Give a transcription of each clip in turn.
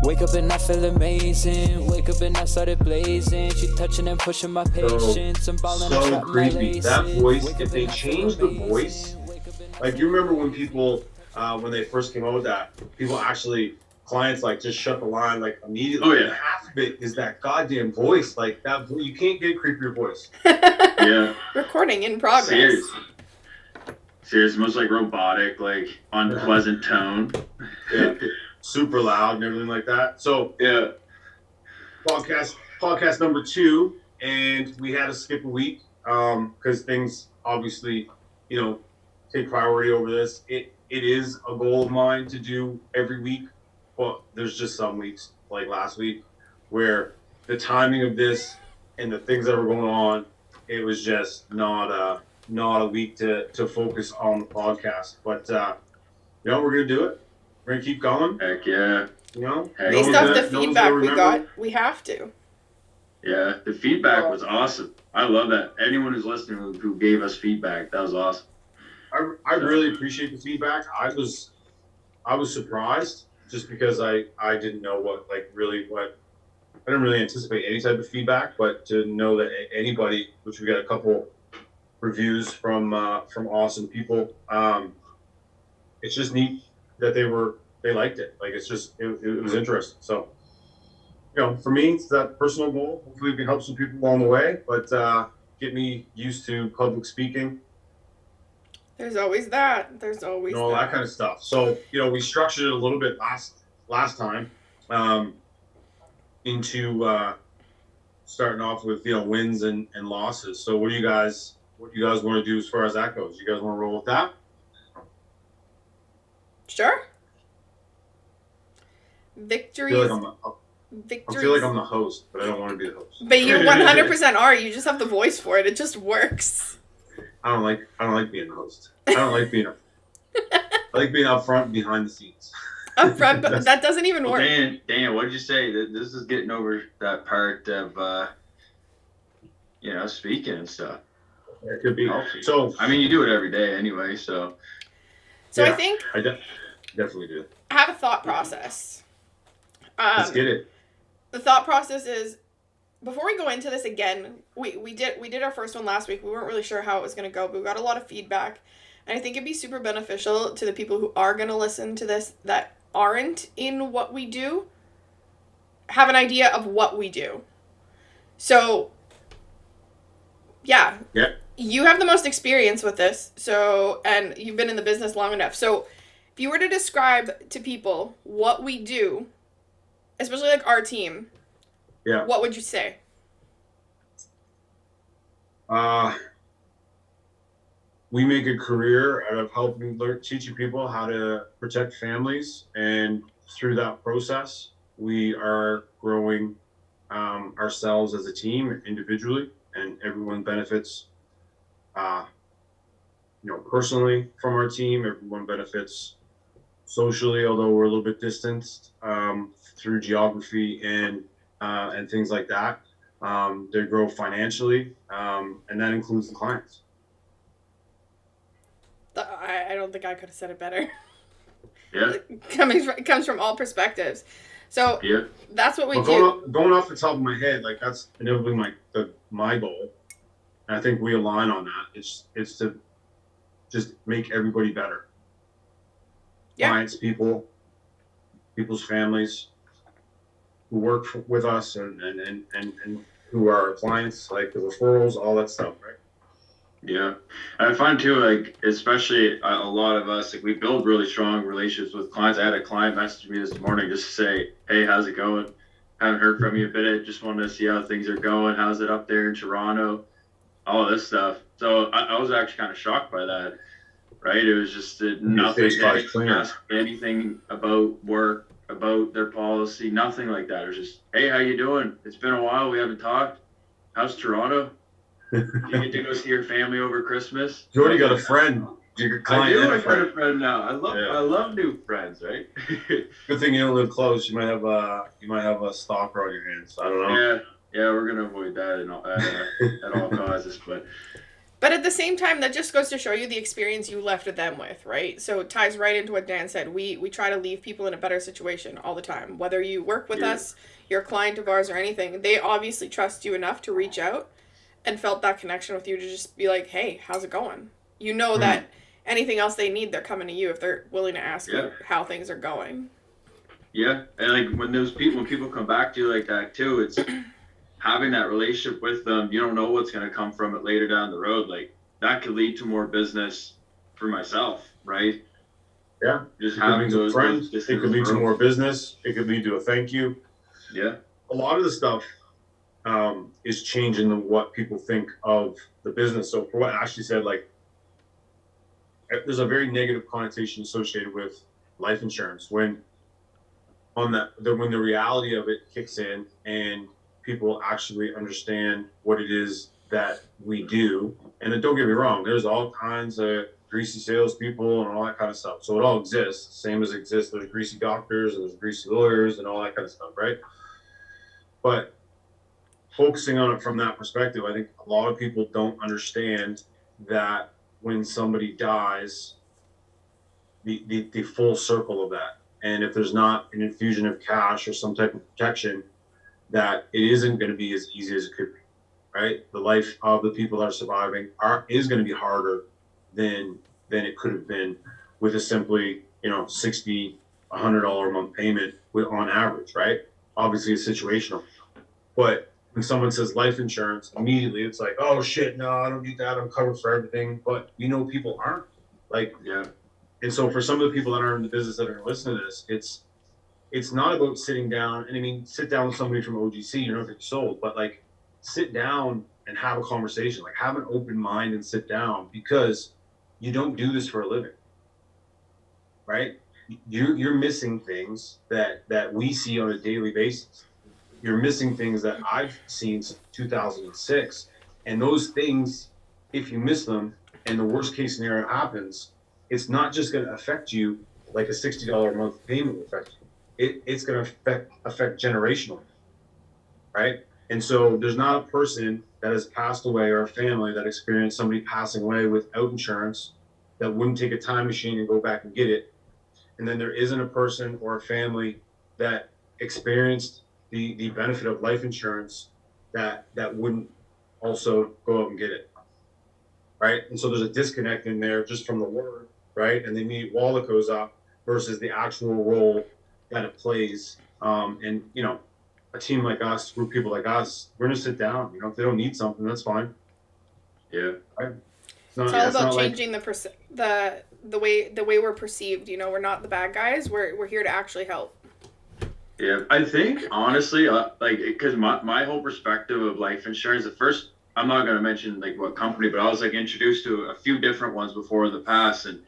Wake up and I feel amazing. Wake up and I started blazing. She touching and pushing my patience. I'm balling and So trapping my creepy. laces. That voice, Wake if up they and I feel changed the amazing. voice, Wake up and I like feel you remember when amazing. people, when they first came out with that, people actually, clients like just shut the line like immediately. Oh, yeah. And half of it is that goddamn voice. Like that, you can't get a creepier voice. Yeah. Recording in progress. Serious, most like robotic, like unpleasant tone. Yeah. Super loud and everything like that. So Yeah. podcast number 2, and we had to skip a week because things obviously, take priority over this. It is a goal of mine to do every week, but there's just some weeks like last week where the timing of this and the things that were going on, it was just not a week to focus on the podcast. But we're gonna do it. We're gonna keep going. Heck yeah. Based off the feedback we got, we have to. Yeah, the feedback was awesome. I love that. Anyone who's listening who gave us feedback, that was awesome. I really appreciate the feedback. I was surprised just because I didn't know what I didn't really anticipate any type of feedback, but to know that anybody, which we got a couple reviews from awesome people, it's just neat that they liked it. Like it's just it was interesting. So for me, it's that personal goal. Hopefully we can help some people along the way, but get me used to public speaking. There's always that. There's always all that kind of stuff. So, we structured it a little bit last time into starting off with, wins and losses. So what do you guys want to do as far as that goes? You guys want to roll with that? Sure. Victories. I feel like I'm the host, but I don't want to be the host. But you 100% are. You just have the voice for it. It just works. I don't like being the host. I don't like being I like being up front and behind the scenes. Up front, but that doesn't even work. Dan, what did you say? This is getting over that part of speaking and stuff. It could be. Healthy. So I mean, you do it every day anyway, so. So yeah, I think I definitely do. I have a thought process. Let's get it. The thought process is, before we go into this again, we did our first one last week. We weren't really sure how it was going to go, but we got a lot of feedback. And I think it'd be super beneficial to the people who are going to listen to this that aren't in what we do, have an idea of what we do. So, yeah. You have the most experience with this, and you've been in the business long enough. So, if you were to describe to people what we do, especially like our team, what would you say? We make a career out of helping teaching people how to protect families, and through that process, we are growing ourselves as a team individually, and everyone benefits. Personally from our team, everyone benefits socially, although we're a little bit distanced through geography and things like that. They grow financially, and that includes the clients. I don't think I could have said it better. Yeah. It comes from all perspectives. So that's what we do. Going off the top of my head, like that's inevitably my goal. And I think we align on that. It's to just make everybody better. Yeah. Clients, people's families who work with us and who are our clients, like the referrals, all that stuff, right? Yeah. And I find too, like, especially a lot of us, like, we build really strong relationships with clients. I had a client message me this morning just to say, hey, how's it going? Haven't heard from you a bit. Just wanted to see how things are going. How's it up there in Toronto? All this stuff. So I was actually kind of shocked by that, right? It was just nothing, anything about work, about their policy, nothing like that. It was just, hey, how you doing? It's been a while. We haven't talked. How's Toronto? You get to go see your family over Christmas? You already got a friend. I do. I got a friend now. I love new friends, right? Good thing you don't live close. You might have a stalker on your hands. I don't know. Yeah, we're gonna avoid that at all causes. But But at the same time, that just goes to show you the experience you left them with, right? So it ties right into what Dan said. We try to leave people in a better situation all the time. Whether you work with us, you're a client of ours or anything, they obviously trust you enough to reach out and felt that connection with you to just be like, hey, how's it going? You know that anything else they need, they're coming to you if they're willing to ask you how things are going. Yeah, and like when people come back to you like that too, it's having that relationship with them. You don't know what's going to come from it later down the road. Like that could lead to more business for myself, right? Yeah, Just it could having lead to a those friend. just It could lead to more business. It could lead to a thank you. Yeah, A lot of the stuff is changing what people think of the business. So for what Ashley said, like there's a very negative connotation associated with life insurance when when the reality of it kicks in and people actually understand what it is that we do. And then don't get me wrong, there's all kinds of greasy salespeople and all that kind of stuff. So it all exists, same as exists. There's greasy doctors and there's greasy lawyers and all that kind of stuff, right? But focusing on it from that perspective, I think a lot of people don't understand that when somebody dies, the full circle of that. And if there's not an infusion of cash or some type of protection, that it isn't going to be as easy as it could be, right? The life of the people that are surviving is going to be harder than it could have been with a simply, $60, $100 a month payment on average, right? Obviously, it's situational. But when someone says life insurance, immediately it's like, oh shit, no, I don't need that. I'm covered for everything. But people aren't. Like, yeah, and so for some of the people that are in the business that are going to listen to this, it's not about sitting down. And I mean, sit down with somebody from OGC, you're not going to be sold, but like sit down and have a conversation, like have an open mind and sit down because you don't do this for a living, right? You're missing things that we see on a daily basis. You're missing things that I've seen since 2006. And those things, if you miss them and the worst case scenario happens, it's not just going to affect you like a $60 a month payment will affect you. It's going to affect generationally, right? And so there's not a person that has passed away or a family that experienced somebody passing away without insurance that wouldn't take a time machine and go back and get it. And then there isn't a person or a family that experienced the benefit of life insurance that wouldn't also go out and get it, right? And so there's a disconnect in there just from the word, right? And the immediate wall that goes up versus the actual role that it plays. And a team like us, group of people like us, we're gonna sit down. If they don't need something, that's fine. yeah. Right? It's all about changing the way we're perceived. We're not the bad guys. We're here to actually help. Yeah, I think honestly, because my whole perspective of life insurance, at first, I'm not going to mention like what company, but I was like introduced to a few different ones before in the past. And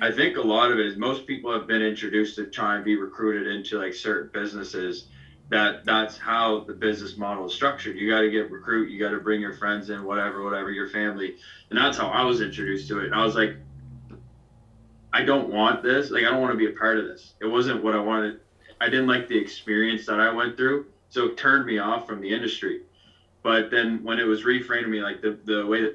I think a lot of it is most people have been introduced to try and be recruited into like certain businesses that's how the business model is structured. You got to get recruit, you got to bring your friends in, whatever, your family. And that's how I was introduced to it. And I was like, I don't want this. Like, I don't want to be a part of this. It wasn't what I wanted. I didn't like the experience that I went through. So it turned me off from the industry. But then when it was reframed to me, like the way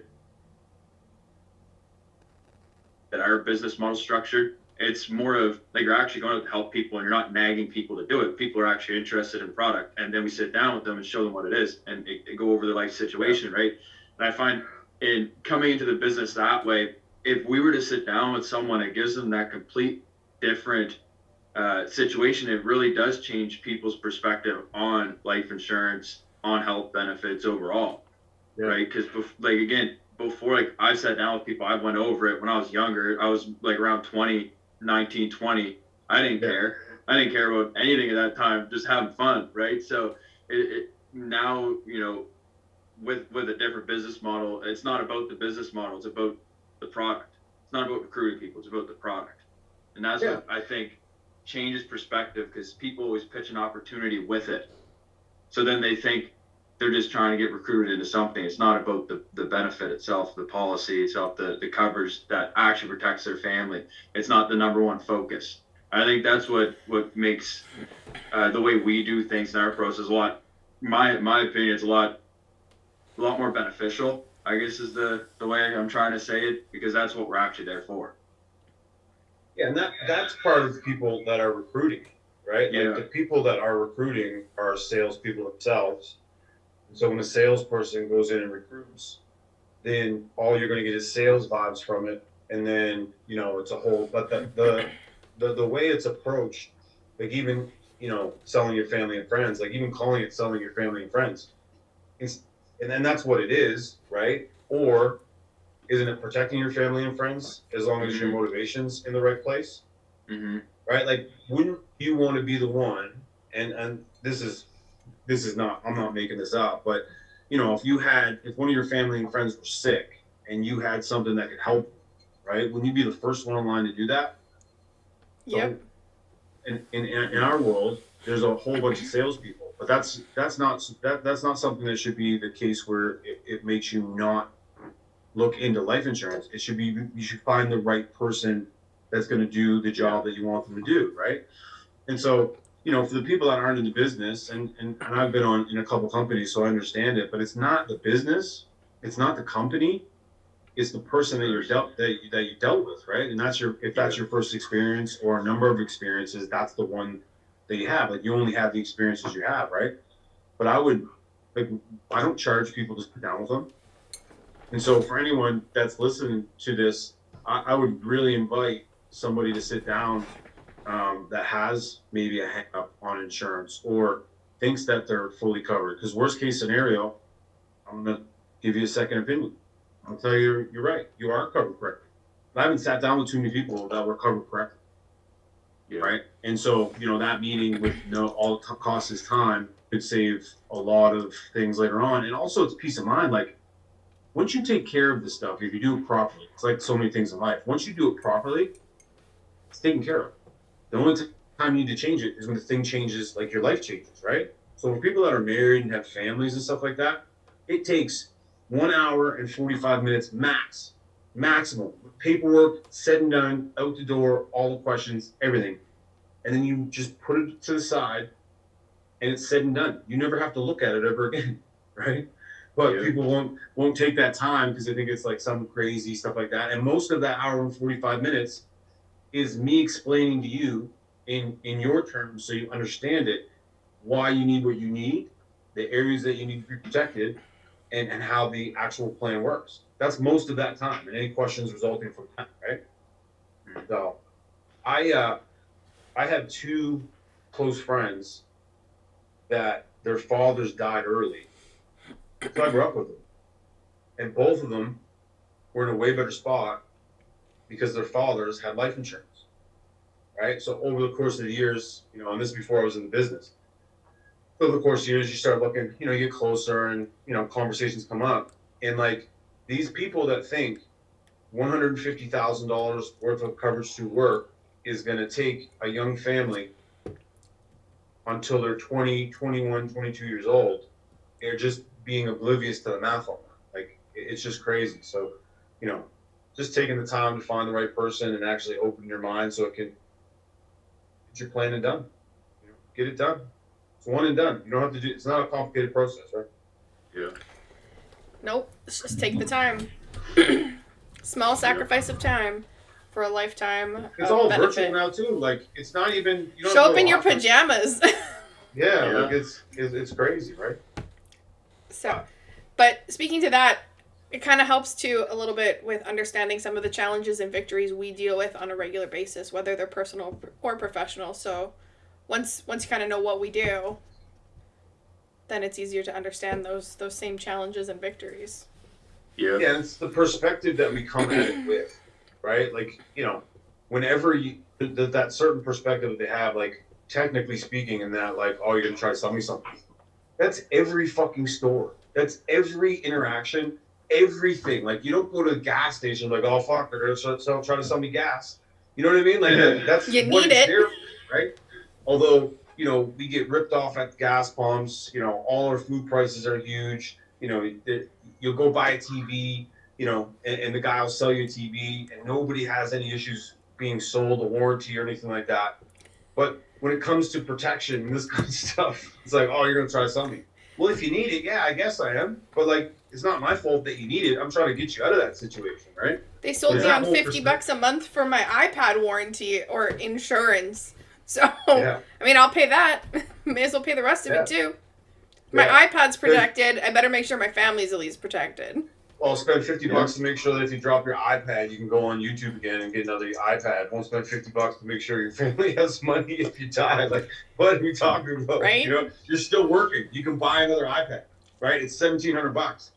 that our business model is structured, it's more of like you're actually going to help people and you're not nagging people to do it. People are actually interested in product. And then we sit down with them and show them what it is and go over their life situation, right? And I find in coming into the business that way, if we were to sit down with someone, it gives them that complete different situation. It really does change people's perspective on life insurance, on health benefits overall, right? Because before like I sat down with people, I went over it when I was younger. I was like around 20, 19, 20. I didn't care. I didn't care about anything at that time, just having fun, right? So it now, with a different business model, it's not about the business model, it's about the product. It's not about recruiting people, it's about the product. And that's what I think changes perspective, because people always pitch an opportunity with it. So then they think they're just trying to get recruited into something. It's not about the benefit itself, the policy itself, the coverage that actually protects their family. It's not the number one focus. I think that's what makes the way we do things in our process a lot, my opinion, it's a lot more beneficial. I guess is the way I'm trying to say it, because that's what we're actually there for. Yeah, and that's part of the people that are recruiting, right? Yeah. Like the people that are recruiting are salespeople themselves. And so when a salesperson goes in and recruits, then all you're going to get is sales vibes from it, and then it's a whole. But the way it's approached, like even selling your family and friends, like even calling it selling your family and friends, and then that's what it is, right? Or isn't it protecting your family and friends as long as your motivation's in the right place? Mm-hmm. Right? Like, wouldn't you want to be the one? And this is not. I'm not making this up, but if one of your family and friends were sick and you had something that could help, right? Wouldn't you be the first one online to do that? Yep. So in our world, there's a whole bunch of salespeople, but that's not something that should be the case where it makes you not look into life insurance. It should be, you should find the right person that's going to do the job that you want them to do, right? And so, for the people that aren't in the business, and I've been in a couple companies, so I understand it, but it's not the business, it's not the company, it's the person that you dealt with, right? And if that's your first experience or a number of experiences, that's the one that you have. Like, you only have the experiences you have, right? But I don't charge people to sit down with them. And so for anyone that's listening to this, I would really invite somebody to sit down that has maybe a hang up on insurance or thinks that they're fully covered. Because worst case scenario, I'm going to give you a second opinion. I'll tell you, you're right. You are covered correctly. I haven't sat down with too many people that were covered correctly. Yeah. Right. And so, that meeting with all it costs is time could save a lot of things later on. And also it's peace of mind. Like, once you take care of this stuff, if you do it properly, it's like so many things in life. Once you do it properly, it's taken care of. The only time you need to change it is when the thing changes, like your life changes, right? So for people that are married and have families and stuff like that, it takes 1 hour and 45 minutes maximum. Paperwork, said and done, out the door, all the questions, everything. And then you just put it to the side and it's said and done. You never have to look at it ever again, right? But people won't take that time because they think it's like some crazy stuff like that. And most of that hour and 45 minutes is me explaining to you in your terms so you understand it, why you need what you need, the areas that you need to be protected, and how the actual plan works. That's most of that time, and any questions resulting from that, right? So I have two close friends that their fathers died early. So I grew up with them. And both of them were in a way better spot because their fathers had life insurance. Right? So over the course of the years, and this is before I was in the business, over the course of years, you start looking, you get closer and, conversations come up. And like these people that think $150,000 worth of coverage through work is going to take a young family until they're 20, 21, 22 years old, they're just being oblivious to the math on that. Like, it's just crazy. So, just taking the time to find the right person and actually open your mind so it can get your plan and done. Get it done. It's one and done. You don't have to do. It's not a complicated process, right? Yeah. Nope. Just take the time. Small sacrifice of time for a lifetime. It's of all benefit. virtual now too. Like, it's not even. You don't Show have to up go in to your office. pajamas. Yeah, like it's crazy, right? So, but speaking to that, it kind of helps too a little bit with understanding some of the challenges and victories we deal with on a regular basis, whether they're personal or professional. So once you kind of know what we do, then it's easier to understand those same challenges and victories. Yeah. Yeah, it's the perspective that we come at it with, right? Like, whenever that certain perspective that they have, like, technically speaking, in that, like, oh, you're gonna try to sell me something. That's every fucking store. That's every interaction, everything. Like, you don't go to the gas station like, oh fuck, they're gonna try to sell me gas. You know what I mean? Like, that's You what need it's it. there for, right? Although, we get ripped off at gas pumps. All our food prices are huge. You'll go buy a TV, and the guy will sell you a TV, and nobody has any issues being sold a warranty or anything like that. But when it comes to protection and this kind of stuff, it's like, oh, you're going to try to sell me. Well, if you need it, yeah, I guess I am. But, like, it's not my fault that you need it. I'm trying to get you out of that situation, right? They sold But me on that whole $50 a month for my iPad warranty or insurance. So, Yeah. I mean, I'll pay that. May as well pay the rest of Yeah. it too. My Yeah. iPad's protected. I better make sure my family's at least protected. Well, spend $50 to make sure that if you drop your iPad, you can go on YouTube again and get another iPad. Won't spend $50 to make sure your family has money if you die. Like, what are we talking about? Right? You know, you're still working. You can buy another iPad, right? It's $1,700,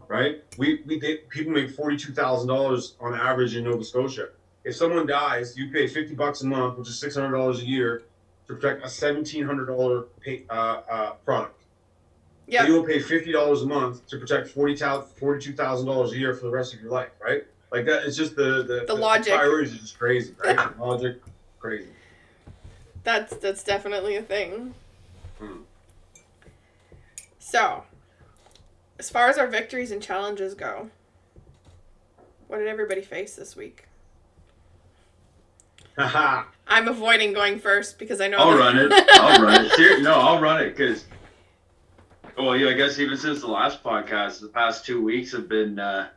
right? People make $42,000 on average in Nova Scotia. If someone dies, you pay $50 a month, which is $600 a year, to protect a $1,700 product. Yeah. You will pay $50 a month to protect $42,000 a year for the rest of your life, right? Like that. It's just the logic. The priorities are just crazy, right? Logic, crazy. That's definitely a thing. Hmm. So, as far as our victories and challenges go, what did everybody face this week? Haha. I'm avoiding going first because I know I'll run it. I'll run it because, well, yeah, I guess even since the last podcast, the past 2 weeks have been a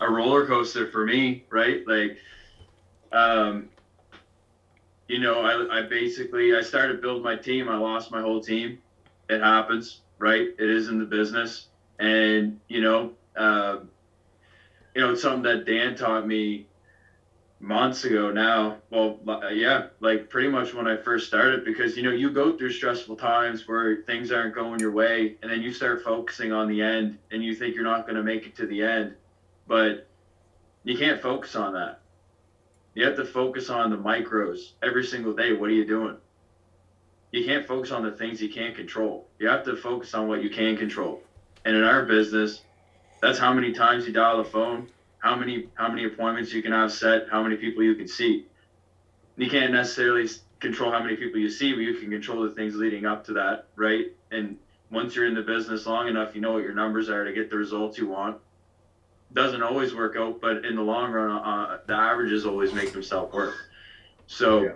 roller coaster for me, right? Like, you know, I started building my team. I lost my whole team. It happens, right? It is in the business, and it's something that Dan taught me months ago now. Well, yeah, like pretty much when I first started, because you go through stressful times where things aren't going your way, and then you start focusing on the end, and you think you're not going to make it to the end, but you can't focus on that. You have to focus on the micros every single day. What are you doing? You can't focus on the things you can't control. You have to focus on what you can control. And in our business, that's how many times you dial the phone, how many appointments you can have set, how many people you can see. You can't necessarily control how many people you see, but you can control the things leading up to that, right? And once you're in the business long enough, you know what your numbers are to get the results you want. Doesn't always work out, but in the long run, the averages always make themselves work. So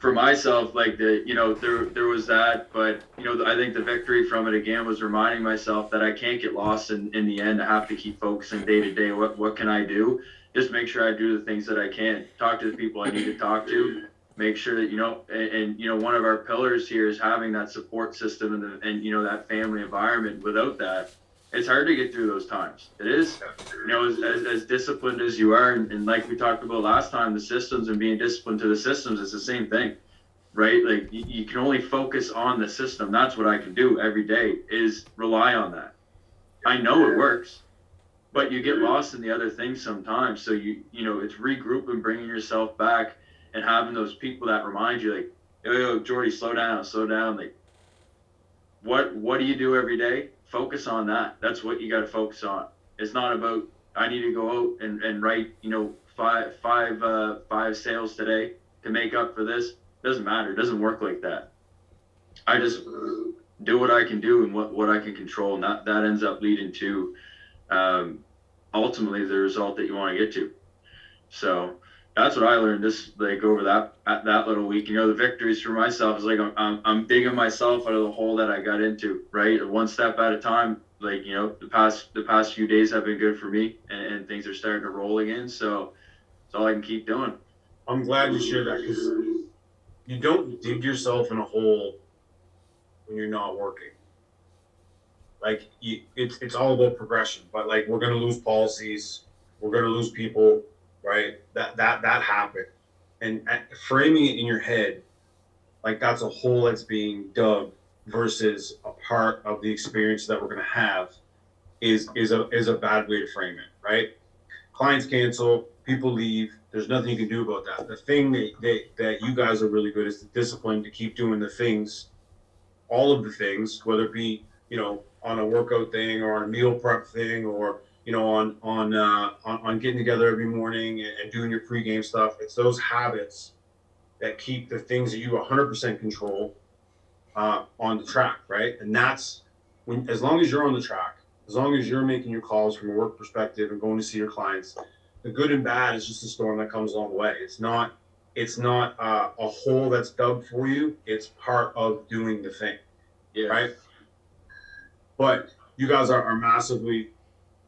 for myself, like there was that, but I think the victory from it again was reminding myself that I can't get lost in the end. I have to keep focusing day to day. What can I do? Just make sure I do the things that I can. Talk to the people I need to talk to. Make sure that and one of our pillars here is having that support system and that family environment. Without that, it's hard to get through those times. It is, as disciplined as you are, and like we talked about last time, the systems and being disciplined to the systems is the same thing, right? Like you can only focus on the system. That's what I can do every day is rely on that. I know it works, but you get lost in the other things sometimes. So it's regrouping, bringing yourself back, and having those people that remind you, like, yo, Jordy, slow down. Like, what do you do every day? Focus on that. That's what you got to focus on. It's not about I need to go out and write five sales today to make up for this. Doesn't matter. It doesn't work like that. I just do what I can do and what I can control, and that ends up leading to ultimately the result that you want to get to. So that's what I learned over that little week. The victories for myself is like I'm digging myself out of the hole that I got into, right? One step at a time. Like the past few days have been good for me, and things are starting to roll again. So it's all I can keep doing. I'm glad you shared that, because you don't dig yourself in a hole when you're not working. Like it's all about progression. But like we're gonna lose policies, we're gonna lose people. Right, that happened, and framing it in your head like that's a hole that's being dug versus a part of the experience that we're going to have is a bad way to frame it. Right, clients cancel, people leave. There's nothing you can do about that. The thing that you guys are really good is the discipline to keep doing the things, all of the things, whether it be on a workout thing or on a meal prep thing or on getting together every morning and doing your pregame stuff. It's those habits that keep the things that you 100% control on the track, right? And that's as long as you're on the track, as long as you're making your calls from a work perspective and going to see your clients, the good and bad is just a storm that comes along the way. It's not a hole that's dug for you. It's part of doing the thing, right? But you guys are massively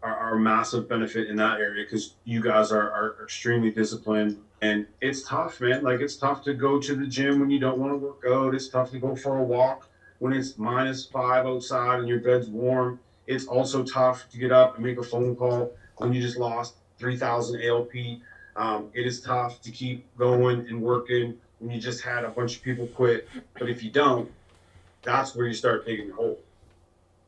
are a massive benefit in that area because you guys are extremely disciplined, and it's tough, man. Like, it's tough to go to the gym when you don't want to work out. It's tough to go for a walk when it's -5 outside and your bed's warm. It's also tough to get up and make a phone call when you just lost 3,000 ALP. It is tough to keep going and working when you just had a bunch of people quit. But if you don't, that's where you start taking hold.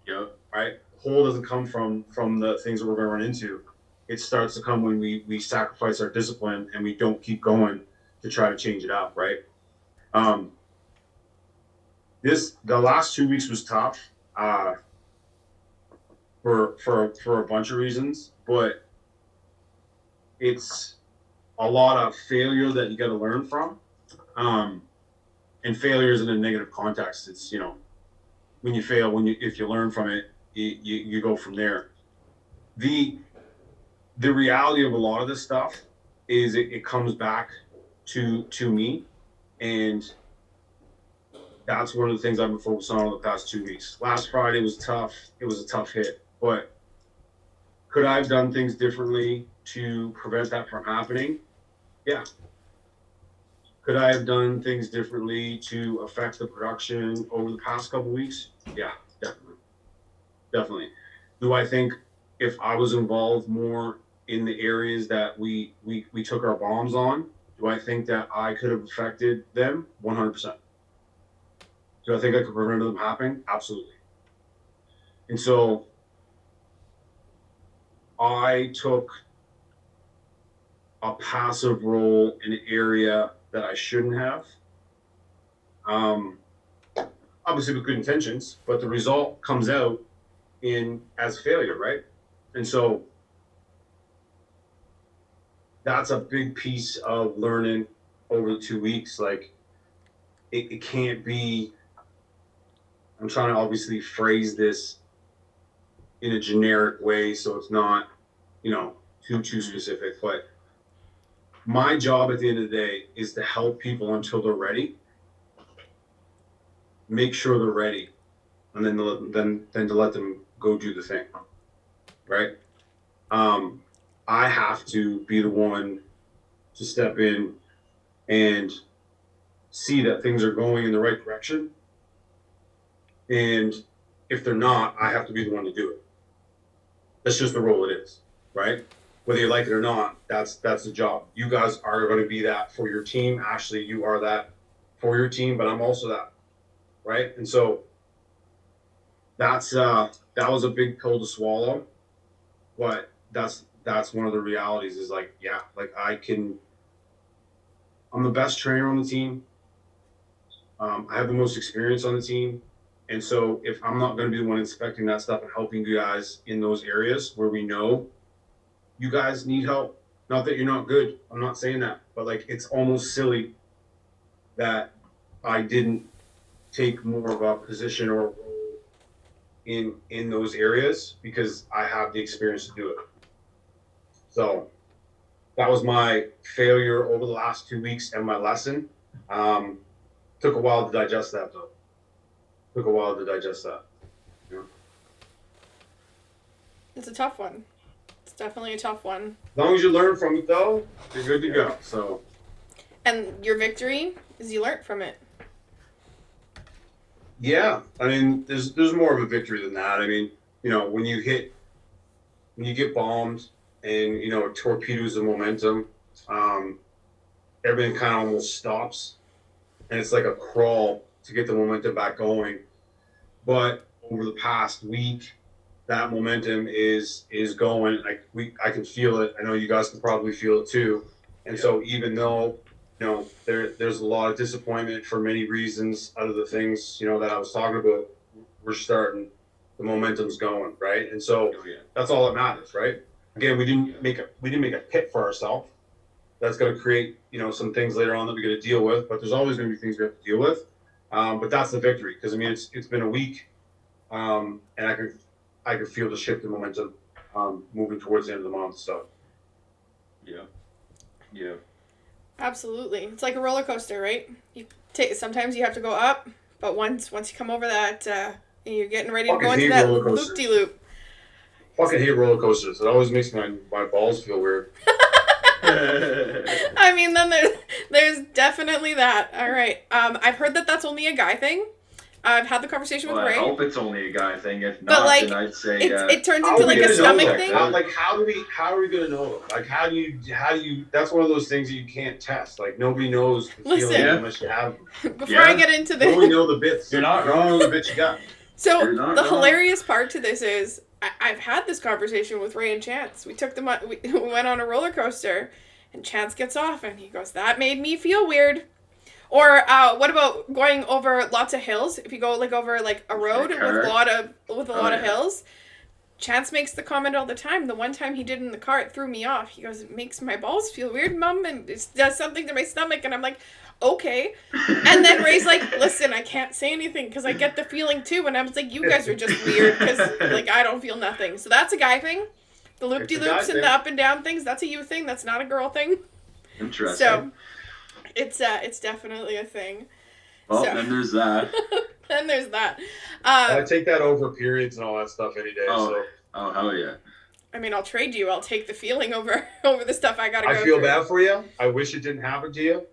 Yep. Right? Hole doesn't come from the things that we're going to run into. It starts to come when we sacrifice our discipline and we don't keep going to try to change it out, right? The last 2 weeks was tough for a bunch of reasons, but it's a lot of failure that you got to learn from, and failure is in a negative context. It's, you know, when you fail, if you learn from it, you go from there. The reality of a lot of this stuff is it comes back to me, and that's one of the things I've been focused on over the past 2 weeks. Last Friday was tough. It was a tough hit, but could I have done things differently to prevent that from happening? Yeah. Could I have done things differently to affect the production over the past couple of weeks? Yeah, definitely. Do I think if I was involved more in the areas that we took our bombs on, do I think that I could have affected them? 100%. Do I think I could prevent them happening? Absolutely. And so I took a passive role in an area that I shouldn't have. Obviously with good intentions, but the result comes out as failure, right? And so that's a big piece of learning over the 2 weeks. Like, it can't be, I'm trying to obviously phrase this in a generic way so it's not, you know, too specific, but my job at the end of the day is to help people until they're ready, make sure they're ready, and then to let them go do the thing, right? I have to be the one to step in and see that things are going in the right direction, and if they're not, I have to be the one to do it. That's just the role it is, right? Whether you like it or not, that's the job. You guys are going to be that for your team. Ashley, you are that for your team, but I'm also that, right? And so that was a big pill to swallow, but that's one of the realities. Is like, yeah, like I'm the best trainer on the team. I have the most experience on the team. And so if I'm not going to be the one inspecting that stuff and helping you guys in those areas where we know you guys need help, not that you're not good, I'm not saying that, but like, it's almost silly that I didn't take more of a position or a role in those areas because I have the experience to do it. So that was my failure over the last 2 weeks and my lesson. Took a while to digest that though. Yeah. It's a tough one. It's definitely a tough one. As long as you learn from it though, you're good to go. So. And your victory is you learned from it. Yeah, I mean, there's more of a victory than that. I mean, you know, when you get bombed and, you know, it torpedoes the momentum, everything kind of almost stops, and it's like a crawl to get the momentum back going. But over the past week, that momentum is going. I can feel it. I know you guys can probably feel it too. And so even though, you know, there's a lot of disappointment for many reasons out of the things, you know, that I was talking about, we're starting, the momentum's going, right? And so that's all that matters, right? Again, we didn't make a pit for ourselves. That's going to create, you know, some things later on that we got to deal with, but there's always going to be things we have to deal with. But that's the victory, because I mean, it's been a week, and I could feel the shift in momentum moving towards the end of the month. So Yeah. Absolutely. It's like a roller coaster, right? Sometimes you have to go up, but once you come over that, you're getting ready to go into that loop-de-loop. fucking hate roller coasters. It always makes my balls feel weird. I mean, then there's definitely that. All right. I've heard that that's only a guy thing. I've had the conversation with Well, I Ray. hope it's only a guy thing. If But, not, like, then I'd say it turns How into are we like a gonna know stomach that? thing. How are we gonna know? Like, how do you? That's one of those things that you can't test. Like, nobody knows the Listen. feeling unless you have them. Before I get into You only this, know the bits. You're not You don't know wrong. the bits you got. so You're not the wrong. hilarious part to this is I've had this conversation with Ray and Chance. We took them on, we went on a roller coaster, and Chance gets off and he goes, "That made me feel weird." Or what about going over lots of hills? If you go like over like a road with a lot of hills, Chance makes the comment all the time. The one time he did in the car, it threw me off. He goes, "It makes my balls feel weird, Mom, and it does something to my stomach." And I'm like, "Okay." And then Ray's like, "Listen, I can't say anything because I get the feeling too." And I was like, "You guys are just weird because like I don't feel nothing." So that's a guy thing. The loop-de-loops and the up and down things, that's a you thing. That's not a girl thing. Interesting. So it's definitely a thing. Well, so- then there's that. Then there's that. I take that over periods and all that stuff any day. Oh. So Oh, hell yeah. I mean, I'll trade you. I'll take the feeling over the stuff I gotta go I feel through. bad for you. I wish it didn't happen to you.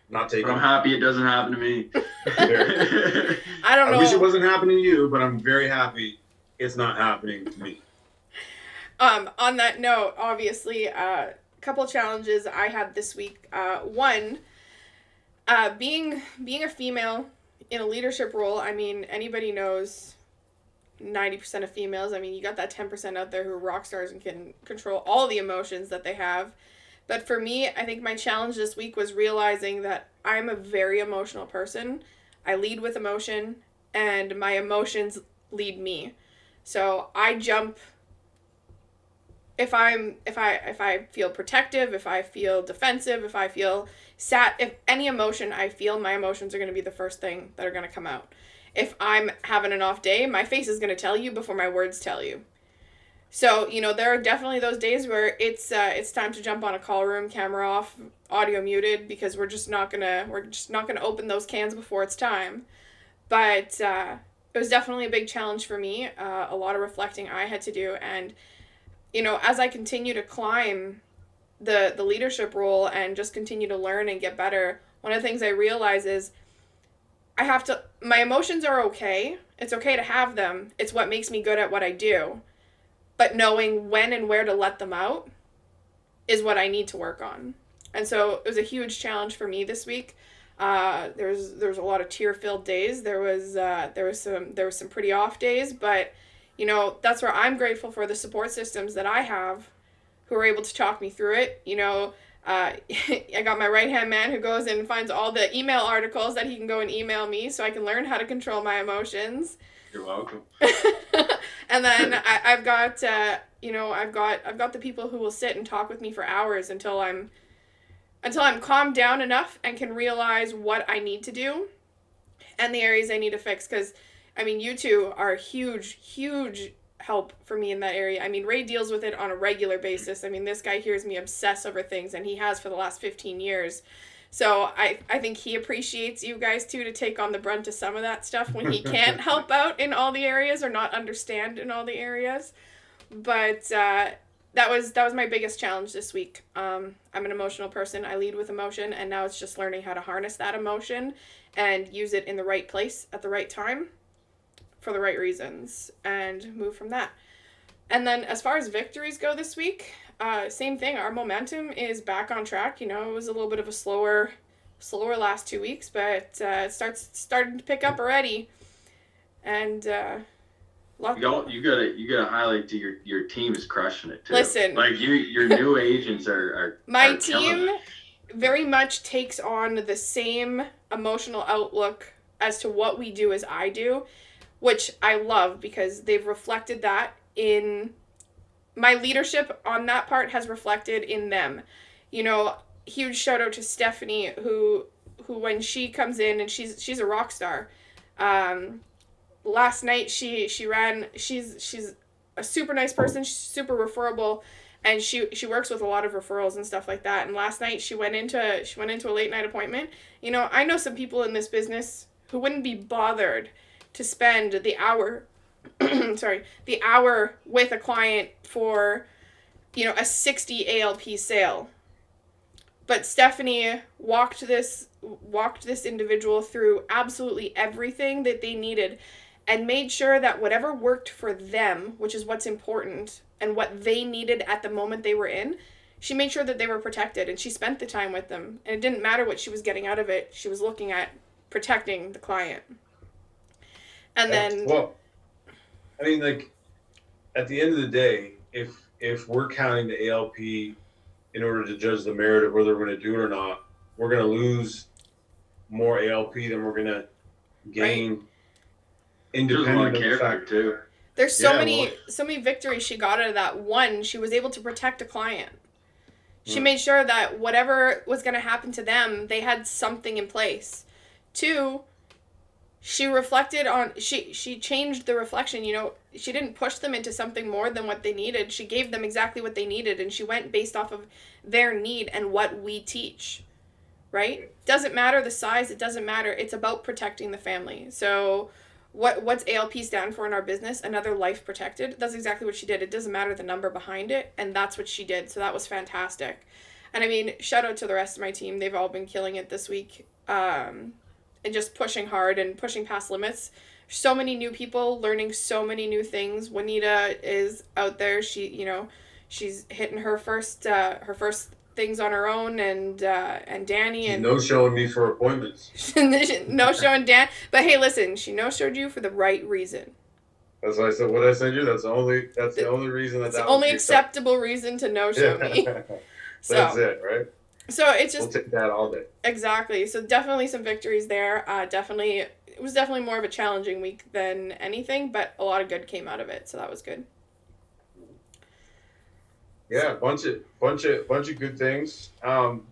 Not taking But I'm happy it doesn't happen to me. I don't know. I wish it wasn't happening to you, but I'm very happy it's not happening to me. On that note, obviously, a couple challenges I had this week. One, being a female in a leadership role. I mean, anybody knows 90% of females. I mean, you got that 10% out there who are rock stars and can control all the emotions that they have. But for me, I think my challenge this week was realizing that I'm a very emotional person. I lead with emotion, and my emotions lead me. So I jump. If I feel protective, if I feel defensive, if I feel sad, if any emotion I feel, my emotions are going to be the first thing that are going to come out. If I'm having an off day, my face is going to tell you before my words tell you. So, you know, there are definitely those days where it's time to jump on a call room, camera off, audio muted, because we're just not gonna open those cans before it's time. But it was definitely a big challenge for me. A lot of reflecting I had to do, and you know, as I continue to climb the leadership role and just continue to learn and get better, one of the things I realize is my emotions are okay. It's okay to have them. It's what makes me good at what I do. But knowing when and where to let them out is what I need to work on. And so it was a huge challenge for me this week. There was a lot of tear-filled days. There was some pretty off days, but you know, that's where I'm grateful for the support systems that I have who are able to talk me through it. You know, I got my right-hand man who goes and finds all the email articles that he can go and email me so I can learn how to control my emotions. You're welcome. And then I've got the people who will sit and talk with me for hours until I'm calmed down enough and can realize what I need to do and the areas I need to fix. Because, I mean, you two are huge help for me in that area. I mean, Ray deals with it on a regular basis. I mean, this guy hears me obsess over things, and he has for the last 15 years. So I think he appreciates you guys too to take on the brunt of some of that stuff when he can't help out in all the areas or not understand in all the areas. But that was my biggest challenge this week. I'm an emotional person. I lead with emotion, and now it's just learning how to harness that emotion and use it in the right place at the right time for the right reasons and move from that. And then as far as victories go this week, same thing. Our momentum is back on track. You know, it was a little bit of a slower last 2 weeks, but it starting to pick up already. And you gotta highlight to your team is crushing it too. Listen, like your new agents are my are team very much takes on the same emotional outlook as to what we do as I do, which I love because they've reflected that in my leadership on that part has reflected in them. You know, huge shout out to Stephanie who when she comes in and she's a rock star. Last night she's a super nice person, she's super referable, and she works with a lot of referrals and stuff like that. And last night she went into a late night appointment. You know, I know some people in this business who wouldn't be bothered to spend the hour sorry, the hour with a client for, a 60 ALP sale. But Stephanie walked this individual through absolutely everything that they needed and made sure that whatever worked for them, which is what's important, and what they needed at the moment they were in, she made sure that they were protected, and she spent the time with them. And it didn't matter what she was getting out of it. She was looking at protecting the client. And then... Well, I mean, like, at the end of the day, if we're counting the ALP in order to judge the merit of whether we're going to do it or not, we're going to lose more ALP than we're going to gain. Right. Independent of the fact too. There's so many victories she got out of that. One, she was able to protect a client. She made sure that whatever was going to happen to them, they had something in place. Two, she reflected on, she changed the reflection, she didn't push them into something more than what they needed. She gave them exactly what they needed, and she went based off of their need and what we teach, right? Doesn't matter the size, it doesn't matter. It's about protecting the family. So what's ALP stand for in our business? Another life protected. That's exactly what she did. It doesn't matter the number behind it, and that's what she did. So that was fantastic. And I mean, shout out to the rest of my team. They've all been killing it this week. And just pushing hard and pushing past limits. So many new people learning so many new things. Juanita is out there. She, she's hitting her first things on her own, and Danny and no showing me for appointments. No showing Dan, but hey, listen, she no showed you for the right reason. That's what I said. What I sent you. That's the only reason that's the only acceptable reason to no show me. So that's it, right? So it's just... We'll take that all day. Exactly. So definitely some victories there. It was definitely more of a challenging week than anything, but a lot of good came out of it. So that was good. Yeah, bunch of good things. And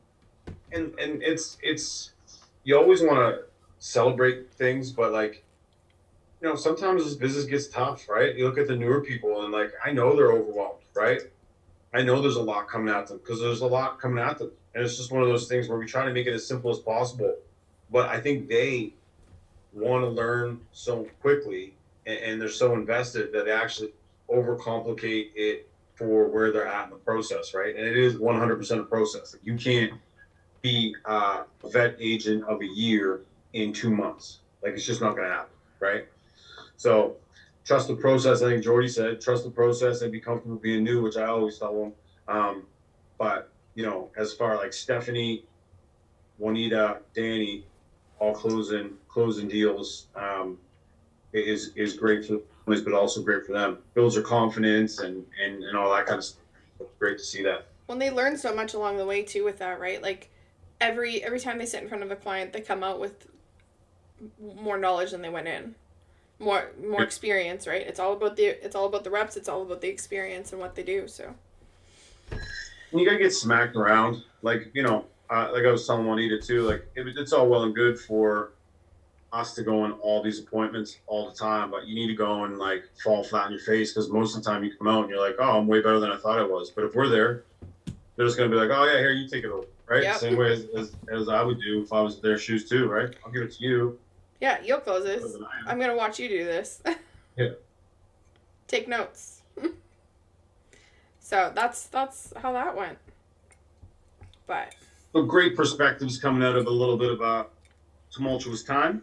it's you always want to celebrate things, but like, sometimes this business gets tough, right? You look at the newer people and like, I know they're overwhelmed, right? I know there's a lot coming at them because there's a lot coming at them. And it's just one of those things where we try to make it as simple as possible. But I think they want to learn so quickly, and they're so invested that they actually overcomplicate it for where they're at in the process, right? And it is 100% a process. Like, you can't be a vet agent of a year in 2 months. Like, it's just not going to happen, right? So trust the process. I think Jordy said, trust the process and be comfortable being new, which I always tell them. But, as far like Stephanie, Juanita, Danny, all closing deals, is great for the families, but also great for them. Builds their confidence and all that kind of stuff. It's great to see that. Well, they learn so much along the way too with that, right? Like every time they sit in front of a client, they come out with more knowledge than they went in. More experience, right? It's all about the reps, it's all about the experience and what they do. So you gotta get smacked around, like like I was telling Juanita too. Like it's all well and good for us to go on all these appointments all the time, but you need to go and like fall flat on your face, because most of the time you come out and you're like, oh, I'm way better than I thought I was. But if we're there, they're just gonna be like, oh yeah, here, you take it over, right? Yep. Same way as I would do if I was in their shoes too, right? I'll give it to you. Yeah, you'll close this. I'm going to watch you do this. Yeah. Take notes. So that's how that went. But so great perspectives coming out of a little bit of a tumultuous time.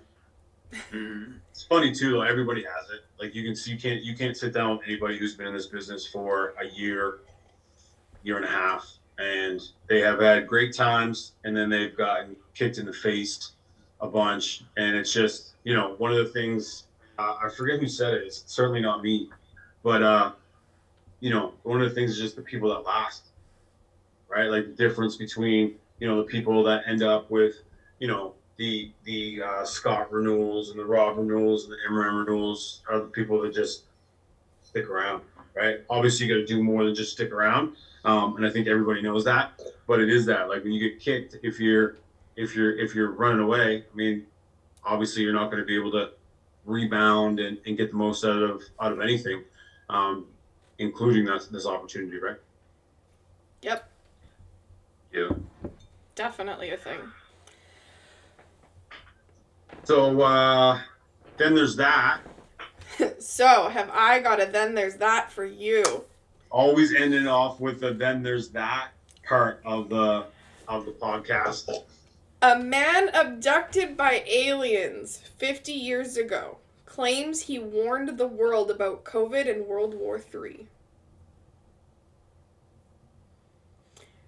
It's funny too, like everybody has it. Like you can see, you can't sit down with anybody who's been in this business for a year and a half, and they have had great times, and then they've gotten kicked in the face a bunch. And it's just, one of the things, I forget who said it, it's certainly not me, but one of the things is just the people that last, right? Like the difference between the people that end up with the Scott renewals and the Rob renewals and the MRM renewals are the people that just stick around, right? Obviously you got to do more than just stick around, and I think everybody knows that, but it is that, like, when you get kicked, if you're running away, I mean, obviously you're not going to be able to rebound and get the most out of anything, including this opportunity, right? Yep. Yeah. Definitely a thing. So then there's that. So, have I got a then there's that for you? Always ending off with the then there's that part of the podcast. A man abducted by aliens 50 years ago claims he warned the world about COVID and World War III.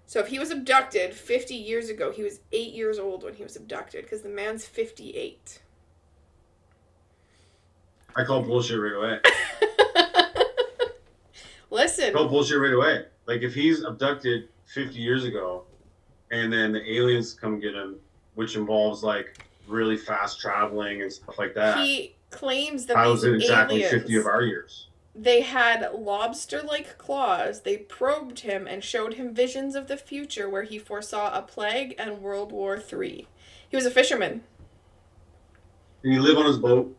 So if he was abducted 50 years ago, he was 8 years old when he was abducted because the man's 58. I call bullshit right away. Listen. I call bullshit right away. Like if he's abducted 50 years ago and then the aliens come get him, which involves like really fast traveling and stuff like that. He claims that how these is it exactly aliens, 50 of our years? They had lobster-like claws. They probed him and showed him visions of the future where he foresaw a plague and World War III. He was a fisherman. Did he live on his boat?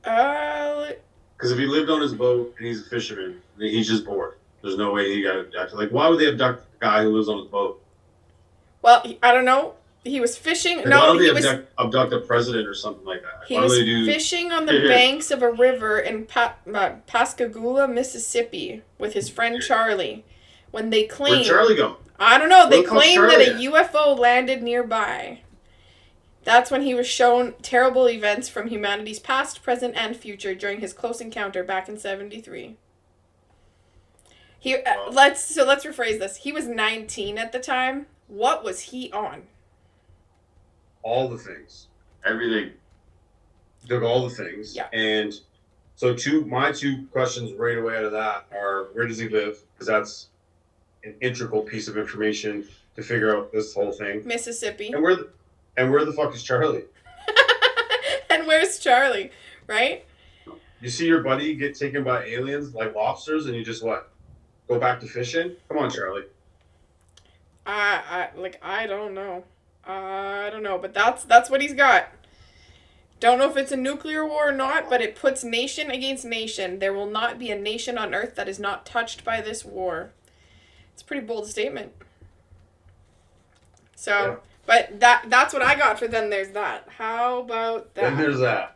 Because if he lived on his boat and he's a fisherman, he's just bored. There's no way he got abducted. Like, why would they abduct a guy who lives on his boat? Well, I don't know. He was fishing. Like, no, why would he they was abduct a president or something like that? He was fishing on the banks of a river in Pascagoula, Mississippi, with his friend Charlie. When they claimed, where'd Charlie go? I don't know. They Where the fuck's claimed that a Charlie UFO landed nearby. That's when he was shown terrible events from humanity's past, present, and future during his close encounter back in '73. Let's rephrase this. He was 19 at the time. What was he on? All the things. Everything. Took all the things. Yeah. And so my two questions right away out of that are, where does he live? Because that's an integral piece of information to figure out this whole thing. Mississippi. And where the fuck is Charlie? And where's Charlie? Right? You see your buddy get taken by aliens like lobsters, and you just what? Go back to fishing? Come on, Charlie. I don't know. I don't know, but that's what he's got. Don't know if it's a nuclear war or not, but it puts nation against nation. There will not be a nation on Earth that is not touched by this war. It's a pretty bold statement. So, yeah. But that's what I got for then there's that. How about that? Then there's that.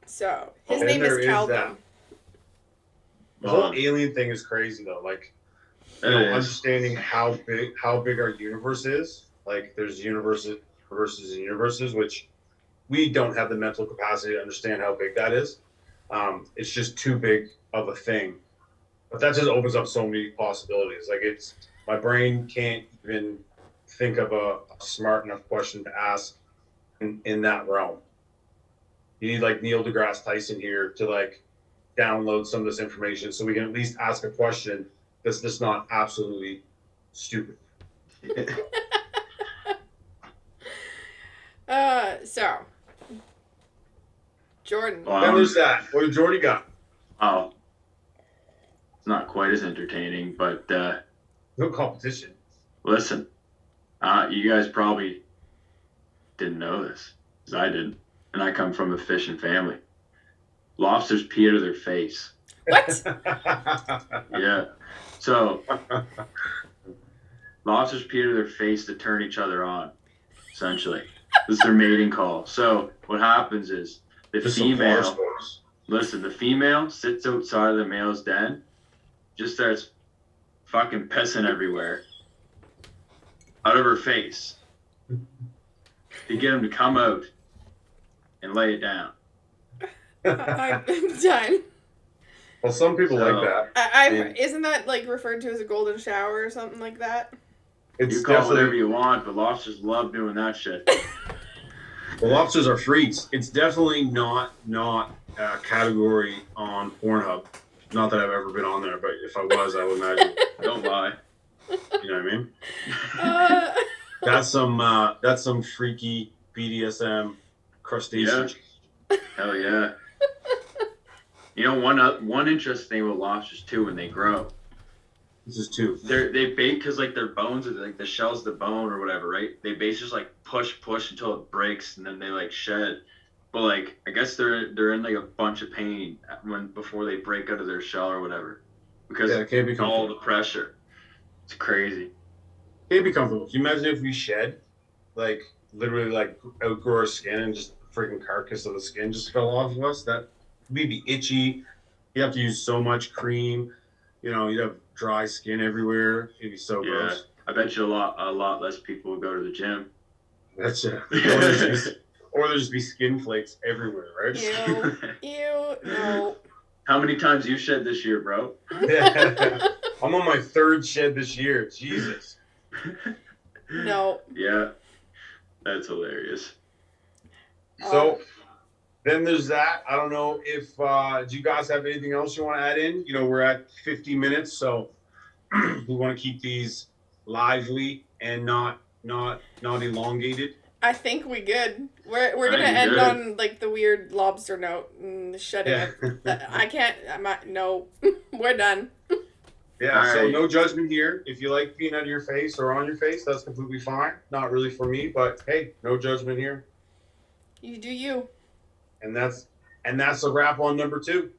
So, his name is Calvin. The whole alien thing is crazy though. Like, understanding how big our universe is. Like, there's universes versus universes, which we don't have the mental capacity to understand how big that is. It's just too big of a thing. But that just opens up so many possibilities. Like, my brain can't even think of a smart enough question to ask in that realm. You need like Neil deGrasse Tyson here to like download some of this information so we can at least ask a question that's just not absolutely stupid. So Jordan. Then there's that. What did Jordy got? Oh, it's not quite as entertaining, but no competition. Listen, you guys probably didn't know this, because I didn't, and I come from a fishing family. Lobsters pee out of their face. What? Yeah. So lobsters pee out of their face to turn each other on, essentially. This is their mating call. So what happens is the female sits outside of the male's den, just starts fucking pissing everywhere out of her face to get him to come out and lay it down. I'm done. Well, some people like that. Isn't that like referred to as a golden shower or something like that? You call it whatever you want, but lobsters love doing that shit. Well, lobsters are freaks. It's definitely not a category on Pornhub. Not that I've ever been on there, but if I was, I would imagine. Don't lie. You know what I mean? That's some freaky BDSM crustacean. Yeah. Hell yeah. You know, one interesting thing with lobsters too, when they grow. This is two. They bake because like their bones are like the shell's the bone or whatever, right? They basically just like push until it breaks and then they like shed. But like I guess they're in like a bunch of pain before they break out of their shell or whatever, because it can't be all the pressure. It's crazy. It can't be comfortable. Can you imagine if we shed, like literally like outgrow our skin and just the freaking carcass of the skin just fell off of us? You'd be itchy. You have to use so much cream. You know, you'd have dry skin everywhere. It'd be so Yeah, gross. I bet you a lot less people would go to the gym. That's it. Or there'd just be skin flakes everywhere, right? Ew, no. How many times you shed this year, bro? I'm on my third shed this year. Jesus. No. Yeah, that's hilarious. So then there's that. I don't know if do you guys have anything else you want to add in? You know, we're at 50 minutes, so we want to keep these lively and not elongated. I think we good. We're I gonna think end good. on like the weird lobster note and the shutting Yeah. of. I can't. No. We're done. Yeah, All so right. no judgment here. If you like peanut in your face or on your face, that's completely fine. Not really for me, but hey, no judgment here. You do you. And that's a wrap on number 2.